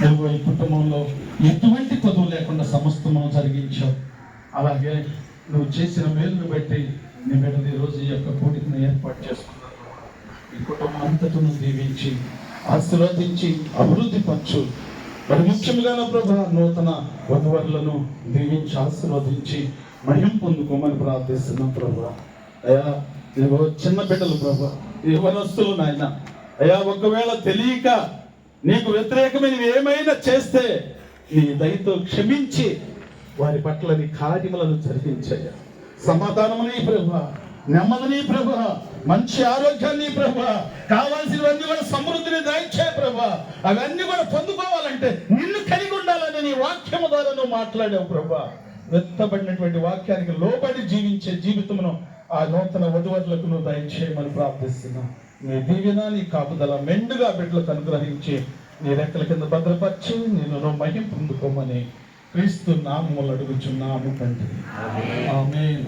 నువ్వు ఈ కుటుంబంలో ఎటువంటి కొదువు లేకుండా సమస్తము జరిగించావు. అలాగే నువ్వు చేసిన మేలును బట్టి నీ బిడ్డలు ఈరోజు ఈ యొక్క కూడికను ఏర్పాటు చేసుకున్నాను. ఈ కుటుంబం అంతటను దీవించి ఆశీర్వదించి అభివృద్ధి పరచు. మరి ముఖ్యంగా ప్రభా నూతన వధువరులను దీవించి ఆశీర్వదించి మహిమ పొందుకోమని ప్రార్థిస్తున్నాం ప్రభా. అయ్యా చిన్న బిడ్డలు ప్రభా, యవ్వనస్తులు నాయన, అయ్యా ఒకవేళ తెలియక నీకు వ్యతిరేకమైనవి ఏమైనా చేస్తే నీ దయతో క్షమించి వారి పట్ల నీ కార్యములను జరిగించయ్యా. సమాధానముని ప్రభా, నెమ్మదిని ప్రభా, మంచి ఆరోగ్యాన్ని ప్రభా, కావాల్సినవన్నీ కూడా సమృద్ధిని దయచే ప్రభా. అవన్నీ కూడా పొందుకోవాలంటే నిన్ను కలిగి ఉండాలని నీ వాక్యము ద్వారా నువ్వు మాట్లాడావు ప్రభా. వెత్తబడినటువంటి వాక్యానికి లోబడి జీవించే జీవితమును ఆ నూతన వధువరులకు నువ్వు దయచేయమని ప్రార్థిస్తున్నా. నీ దీవెన నీ కాపుదల మెండుగా బిడ్డలకు అనుగ్రహించి నీ రెక్కల కింద భద్రపరిచి నేను మహిమ పొందుకోమని క్రీస్తు నామములు అడుగుచున్నాము తండ్రి. ఆమేన్.